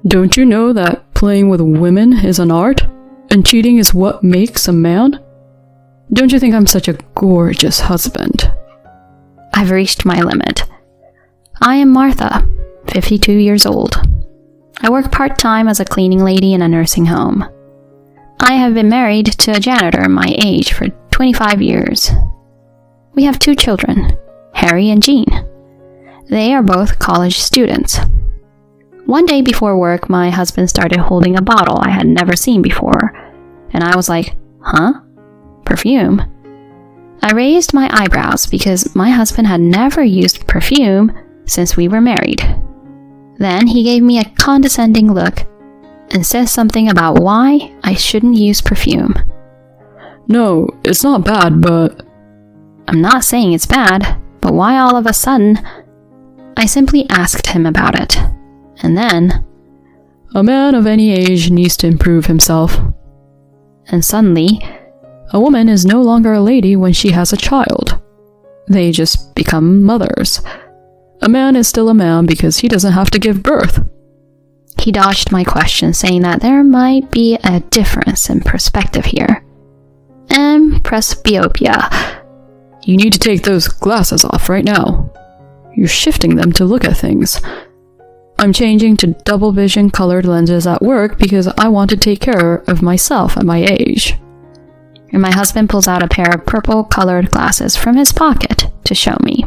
Don't you know that playing with women is an art, and cheating is what makes a man? Don't you think I'm such a gorgeous husband? I've reached my limit. I am Martha, 52 years old. I work part-time as a cleaning lady in a nursing home. I have been married to a janitor my age for 25 years. We have 2 children, Harry and Jean. They are both college students. One day before work, my husband started holding a bottle I had never seen before, and I was like, huh? Perfume? I raised my eyebrows because my husband had never used perfume since we were married. Then he gave me a condescending look and said something about why I shouldn't use perfume. No, it's not bad, but... I'm not saying it's bad, but why all of a sudden? I simply asked him about it. And then... A man of any age needs to improve himself. And suddenly... A woman is no longer a lady when she has a child. They just become mothers. A man is still a man because he doesn't have to give birth. He dodged my question, saying that there might be a difference in perspective here. And presbyopia. You need to take those glasses off right now. You're shifting them to look at things. I'm changing to double vision colored lenses at work because I want to take care of myself at my age. And my husband pulls out a pair of purple-colored glasses from his pocket to show me.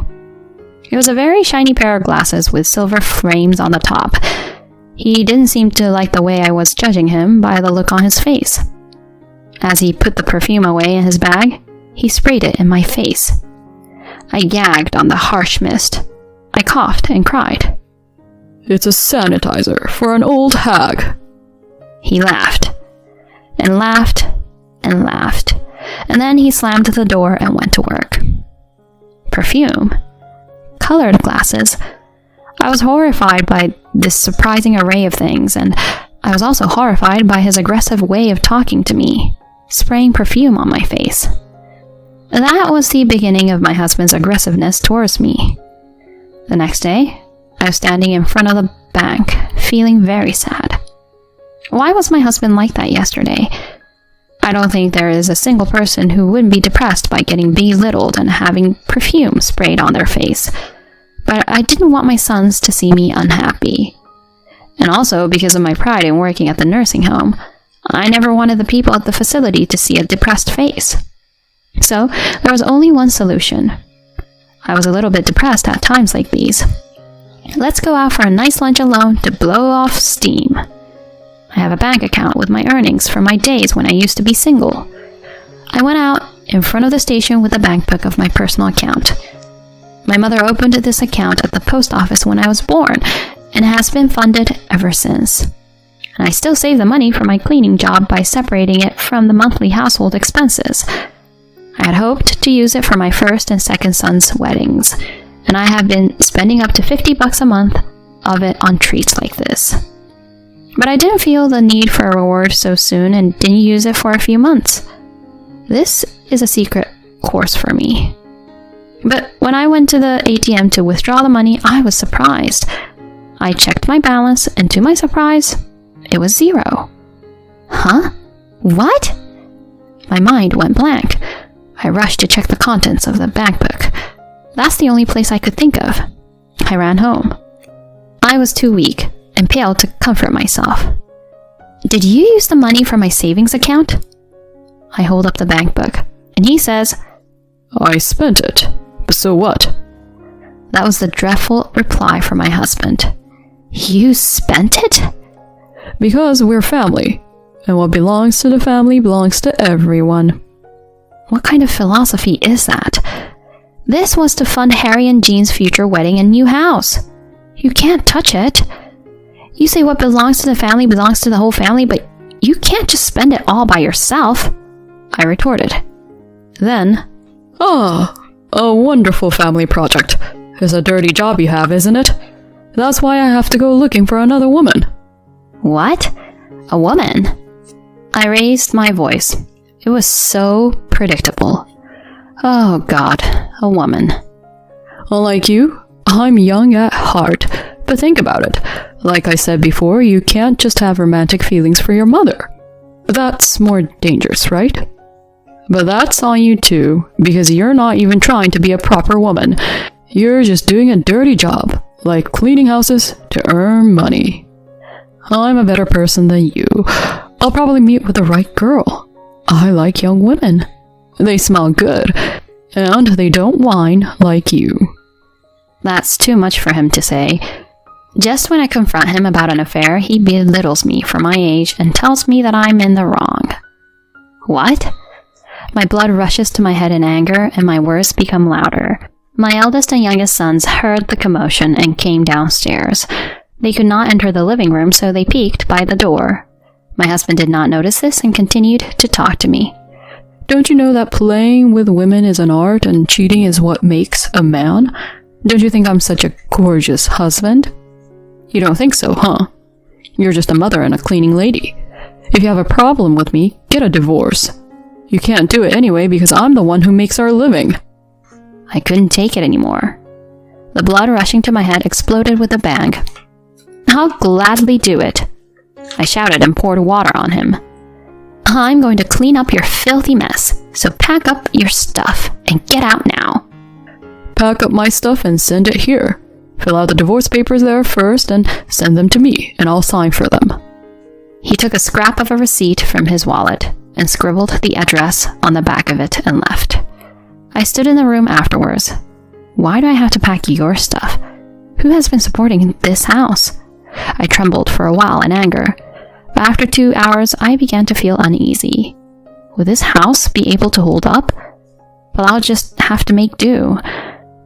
It was a very shiny pair of glasses with silver frames on the top. He didn't seem to like the way I was judging him by the look on his face. As he put the perfume away in his bag, he sprayed it in my face. I gagged on the harsh mist. I coughed and cried. It's a sanitizer for an old hag. He laughed, and laughed, and laughed, and then he slammed the door and went to work. Perfume? Colored glasses? I was horrified by this surprising array of things, and I was also horrified by his aggressive way of talking to me, spraying perfume on my face. That was the beginning of my husband's aggressiveness towards me. The next day, I was standing in front of the bank, feeling very sad. Why was my husband like that yesterday? I don't think there is a single person who wouldn't be depressed by getting belittled and having perfume sprayed on their face. But I didn't want my sons to see me unhappy. And also, because of my pride in working at the nursing home, I never wanted the people at the facility to see a depressed face. So, there was only one solution. I was a little bit depressed at times like these. Let's go out for a nice lunch alone to blow off steam. I have a bank account with my earnings from my days when I used to be single. I went out in front of the station with the bank book of my personal account. My mother opened this account at the post office when I was born, and has been funded ever since. And I still save the money for my cleaning job by separating it from the monthly household expenses. I had hoped to use it for my first and second son's weddings, and I have been spending up to $50 a month of it on treats like this. But I didn't feel the need for a reward so soon and didn't use it for a few months. This is a secret course for me. But when I went to the ATM to withdraw the money, I was surprised. I checked my balance, and to my surprise, it was 0. Huh? What? My mind went blank. I rushed to check the contents of the bank book. That's the only place I could think of. I ran home. I was too weak and pale to comfort myself. Did you use the money from my savings account? I hold up the bank book, and he says, I spent it, but so what? That was the dreadful reply from my husband. You spent it? Because we're family, and what belongs to the family belongs to everyone. What kind of philosophy is that? This was to fund Harry and Jean's future wedding and new house. You can't touch it. You say what belongs to the family belongs to the whole family, but you can't just spend it all by yourself, I retorted. Then, a wonderful family project. It's a dirty job you have, isn't it? That's why I have to go looking for another woman. What? A woman? I raised my voice. It was so predictable. Oh God, a woman. Unlike you, I'm young at heart, but think about it. Like I said before, you can't just have romantic feelings for your mother. That's more dangerous, right? But that's on you too, because you're not even trying to be a proper woman. You're just doing a dirty job, like cleaning houses to earn money. I'm a better person than you. I'll probably meet with the right girl. I like young women. They smell good, and they don't whine like you. That's too much for him to say. Just when I confront him about an affair, he belittles me for my age and tells me that I'm in the wrong. What? My blood rushes to my head in anger, and my words become louder. My eldest and youngest sons heard the commotion and came downstairs. They could not enter the living room, so they peeked by the door. My husband did not notice this and continued to talk to me. Don't you know that playing with women is an art and cheating is what makes a man? Don't you think I'm such a gorgeous husband? You don't think so, huh? You're just a mother and a cleaning lady. If you have a problem with me, get a divorce. You can't do it anyway because I'm the one who makes our living. I couldn't take it anymore. The blood rushing to my head exploded with a bang. I'll gladly do it. I shouted and poured water on him. I'm going to clean up your filthy mess, so pack up your stuff and get out now. Pack up my stuff and send it here. Fill out the divorce papers there first and send them to me, and I'll sign for them. He took a scrap of a receipt from his wallet and scribbled the address on the back of it and left. I stood in the room afterwards. Why do I have to pack your stuff? Who has been supporting this house? I trembled for a while in anger, but after 2 hours I began to feel uneasy. Will this house be able to hold up? Well, I'll just have to make do.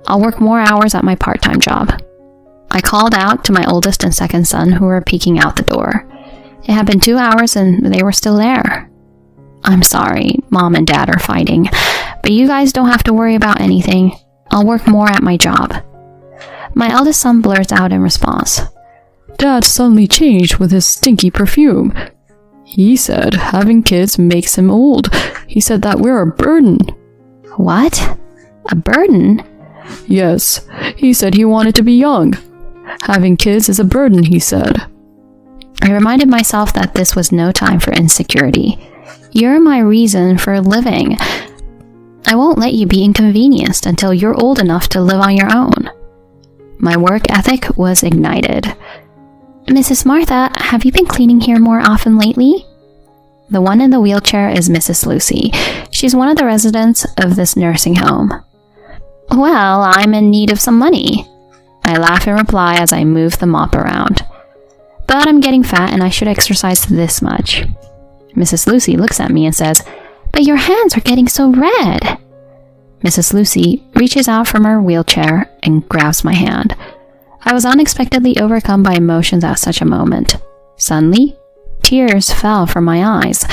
I'll work more hours at my part-time job. I called out to my oldest and second son who were peeking out the door. It had been 2 hours and they were still there. I'm sorry, Mom and Dad are fighting, but you guys don't have to worry about anything. I'll work more at my job. My eldest son blurts out in response. Dad suddenly changed with his stinky perfume. He said having kids makes him old. He said that we're a burden. What? A burden? Yes, he said he wanted to be young. Having kids is a burden, he said. I reminded myself that this was no time for insecurity. You're my reason for living. I won't let you be inconvenienced until you're old enough to live on your own. My work ethic was ignited. Mrs. Martha, have you been cleaning here more often lately? The one in the wheelchair is Mrs. Lucy. She's one of the residents of this nursing home. Well, I'm in need of some money. I laugh in reply as I move the mop around. But I'm getting fat and I should exercise this much. Mrs. Lucy looks at me and says, But your hands are getting so red. Mrs. Lucy reaches out from her wheelchair and grabs my hand. I was unexpectedly overcome by emotions at such a moment. Suddenly, tears fell from my eyes.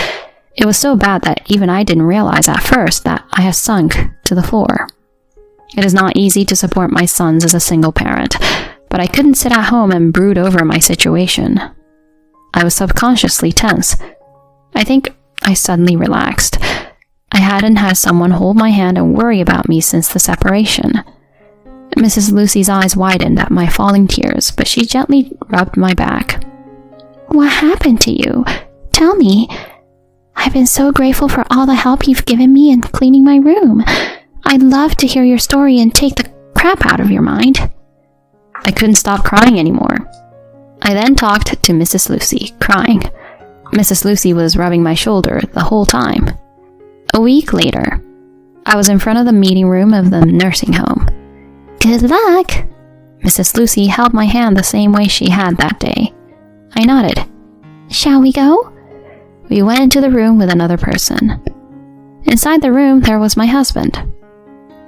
It was so bad that even I didn't realize at first that I had sunk to the floor. It is not easy to support my sons as a single parent, but I couldn't sit at home and brood over my situation. I was subconsciously tense. I think I suddenly relaxed. I hadn't had someone hold my hand and worry about me since the separation. Mrs. Lucy's eyes widened at my falling tears, but she gently rubbed my back. What happened to you? Tell me. I've been so grateful for all the help you've given me in cleaning my room. I'd love to hear your story and take the crap out of your mind. I couldn't stop crying anymore. I then talked to Mrs. Lucy, crying. Mrs. Lucy was rubbing my shoulder the whole time. A week later, I was in front of the meeting room of the nursing home. Good luck! Mrs. Lucy held my hand the same way she had that day. I nodded. Shall we go? We went into the room with another person. Inside the room, there was my husband.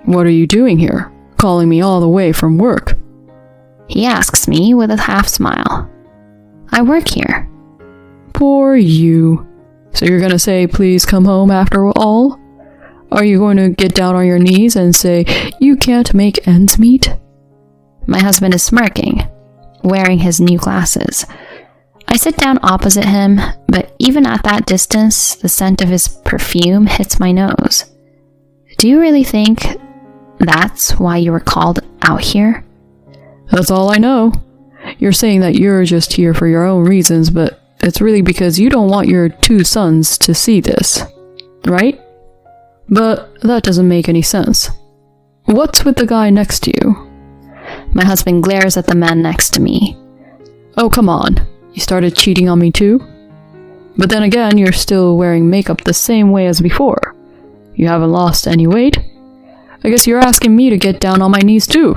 What are you doing here? Calling me all the way from work? He asks me with a half smile. I work here. Poor you. So you're gonna say, please come home after all? Are you going to get down on your knees and say, you can't make ends meet? My husband is smirking, wearing his new glasses. I sit down opposite him, but even at that distance, the scent of his perfume hits my nose. Do you really think that's why you were called out here? That's all I know. You're saying that you're just here for your own reasons, but it's really because you don't want your 2 sons to see this, right? But that doesn't make any sense. What's with the guy next to you? My husband glares at the man next to me. Oh, come on. You started cheating on me too? But then again, you're still wearing makeup the same way as before. You haven't lost any weight. I guess you're asking me to get down on my knees too.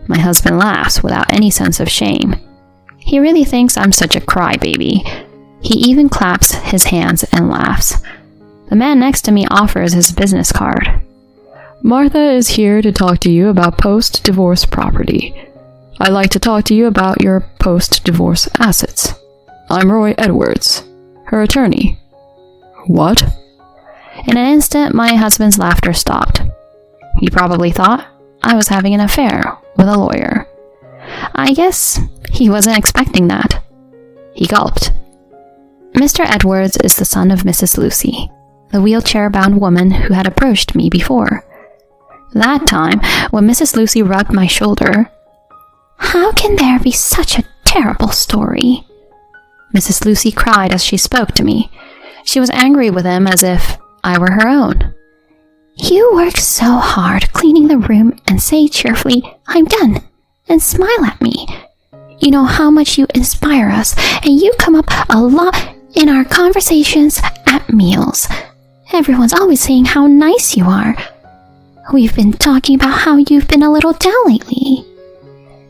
My husband laughs without any sense of shame. He really thinks I'm such a crybaby. He even claps his hands and laughs. The man next to me offers his business card. Martha is here to talk to you about post-divorce property. I'd like to talk to you about your post-divorce assets. I'm Roy Edwards, her attorney. What? In an instant, my husband's laughter stopped. He probably thought I was having an affair with a lawyer. I guess he wasn't expecting that. He gulped. Mr. Edwards is the son of Mrs. Lucy, the wheelchair-bound woman who had approached me before. That time, when Mrs. Lucy rubbed my shoulder, "How can there be such a terrible story?" Mrs. Lucy cried as she spoke to me. She was angry with him as if I were her own. "You work so hard cleaning the room and say cheerfully, 'I'm done,' and smile at me. You know how much you inspire us, and you come up a lot in our conversations at meals. Everyone's always saying how nice you are. We've been talking about how you've been a little down lately."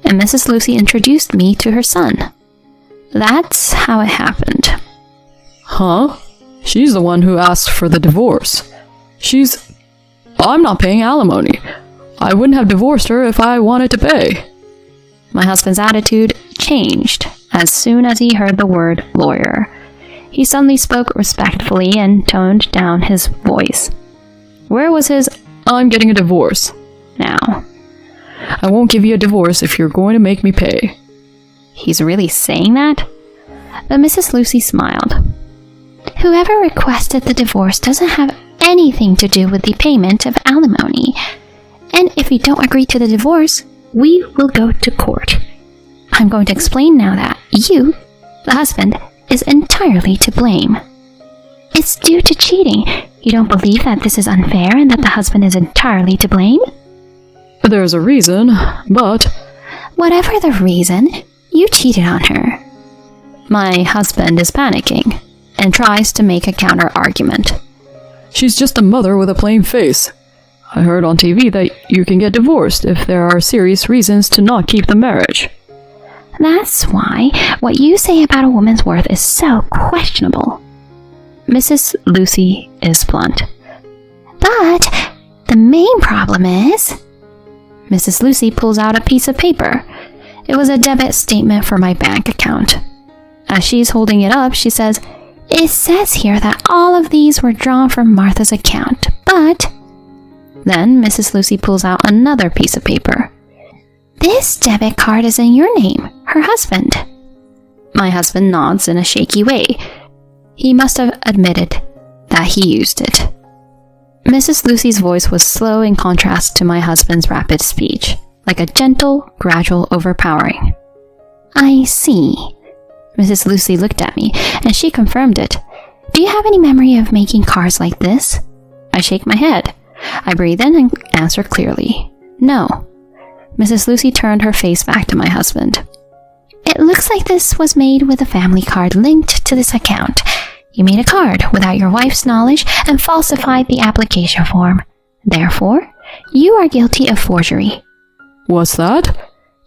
And Mrs. Lucy introduced me to her son. That's how it happened. Huh? She's the one who asked for the divorce. I'm not paying alimony. I wouldn't have divorced her if I wanted to pay. My husband's attitude changed as soon as he heard the word lawyer. He suddenly spoke respectfully and toned down his voice. Where was his "I'm getting a divorce" now? I won't give you a divorce if you're going to make me pay. He's really saying that? But Mrs. Lucy smiled. Whoever requested the divorce doesn't have anything to do with the payment of alimony. And if you don't agree to the divorce, we will go to court. I'm going to explain now that you, the husband, is entirely to blame. It's due to cheating. You don't believe that this is unfair and that the husband is entirely to blame? There's a reason, but... Whatever the reason, you cheated on her. My husband is panicking and tries to make a counter-argument. She's just a mother with a plain face. I heard on TV that you can get divorced if there are serious reasons to not keep the marriage. That's why what you say about a woman's worth is so questionable. Mrs. Lucy is blunt. But the main problem is... Mrs. Lucy pulls out a piece of paper. It was a debit statement for my bank account. As she's holding it up, she says, "It says here that all of these were drawn from Martha's account, but..." Then Mrs. Lucy pulls out another piece of paper. "This debit card is in your name, her husband." My husband nods in a shaky way. He must have admitted that he used it. Mrs. Lucy's voice was slow in contrast to my husband's rapid speech, like a gentle, gradual overpowering. "I see." Mrs. Lucy looked at me, and she confirmed it. "Do you have any memory of making cards like this?" I shake my head. I breathe in and answer clearly, "No." Mrs. Lucy turned her face back to my husband. "It looks like this was made with a family card linked to this account. You made a card without your wife's knowledge and falsified the application form. Therefore, you are guilty of forgery." What's that?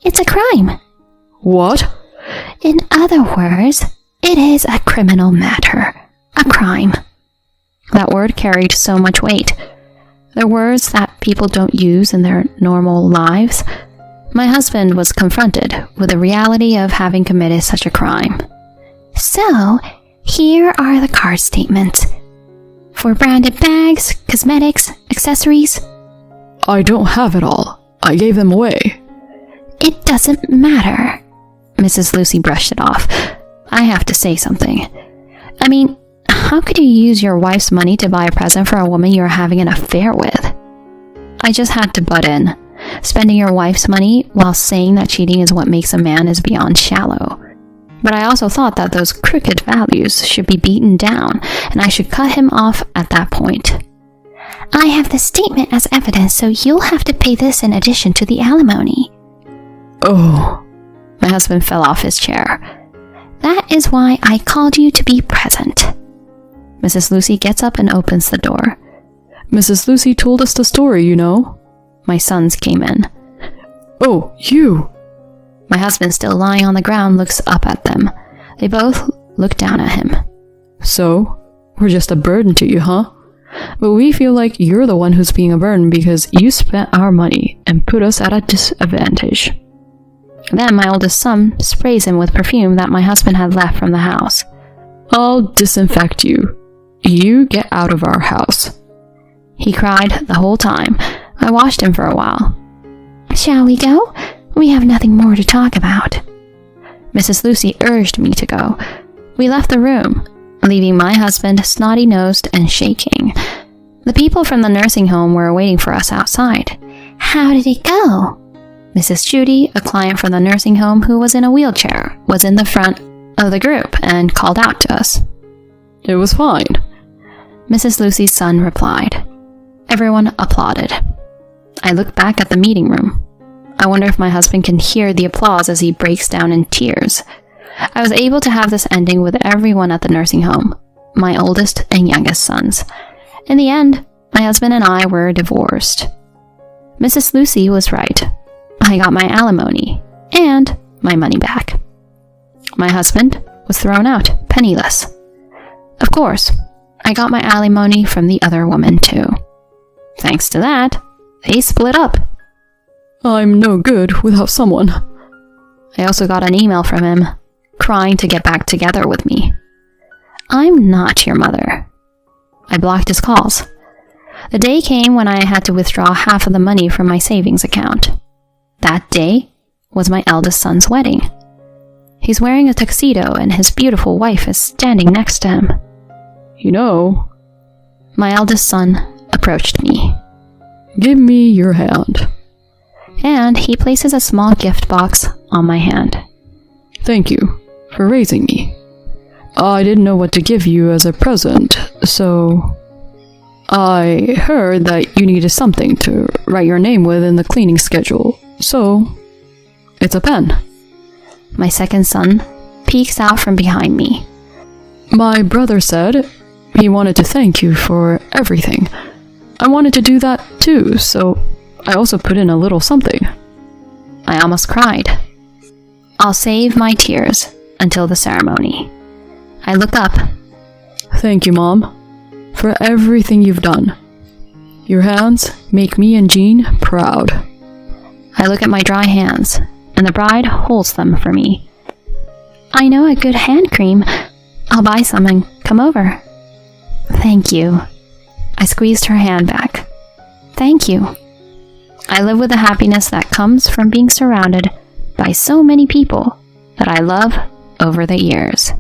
"It's a crime." What? "In other words, it is a criminal matter. A crime." That word carried so much weight. They're words that people don't use in their normal lives. My husband was confronted with the reality of having committed such a crime. "So, here are the card statements. For branded bags, cosmetics, accessories." I don't have it all. I gave them away. "It doesn't matter." Mrs. Lucy brushed it off. "I have to say something. I mean, how could you use your wife's money to buy a present for a woman you're having an affair with?" I just had to butt in. Spending your wife's money while saying that cheating is what makes a man is beyond shallow. But I also thought that those crooked values should be beaten down, and I should cut him off at that point. I have the statement as evidence, so you'll have to pay this in addition to the alimony. Oh. My husband fell off his chair. That is why I called you to be present. Mrs. Lucy gets up and opens the door. Mrs. Lucy told us the story, you know. My sons came in. Oh, you! My husband, still lying on the ground, looks up at them. They both look down at him. So, we're just a burden to you, huh? But we feel like you're the one who's being a burden because you spent our money and put us at a disadvantage. Then my oldest son sprays him with perfume that my husband had left from the house. I'll disinfect you. You get out of our house. He cried the whole time. I watched him for a while. Shall we go? We have nothing more to talk about. Mrs. Lucy urged me to go. We left the room, leaving my husband snotty-nosed and shaking. The people from the nursing home were waiting for us outside. How did it go? Mrs. Judy, a client from the nursing home who was in a wheelchair, was in the front of the group and called out to us. It was fine. Mrs. Lucy's son replied. Everyone applauded. I looked back at the meeting room. I wonder if my husband can hear the applause as he breaks down in tears. I was able to have this ending with everyone at the nursing home, my oldest and youngest sons. In the end, my husband and I were divorced. Mrs. Lucy was right. I got my alimony and my money back. My husband was thrown out, penniless. Of course, I got my alimony from the other woman too. Thanks to that, they split up. I'm no good without someone. I also got an email from him, crying to get back together with me. I'm not your mother. I blocked his calls. The day came when I had to withdraw half of the money from my savings account. That day was my eldest son's wedding. He's wearing a tuxedo and his beautiful wife is standing next to him. You know, my eldest son approached me. Give me your hand. And he places a small gift box on my hand. Thank you for raising me. I didn't know what to give you as a present, so I heard that you needed something to write your name with in the cleaning schedule, so it's a pen. My second son peeks out from behind me. My brother said he wanted to thank you for everything. I wanted to do that too, so I also put in a little something. I almost cried. I'll save my tears until the ceremony. I look up. Thank you, Mom, for everything you've done. Your hands make me and Jean proud. I look at my dry hands, and the bride holds them for me. I know a good hand cream. I'll buy some and come over. Thank you. I squeezed her hand back. Thank you. I live with the happiness that comes from being surrounded by so many people that I love over the years.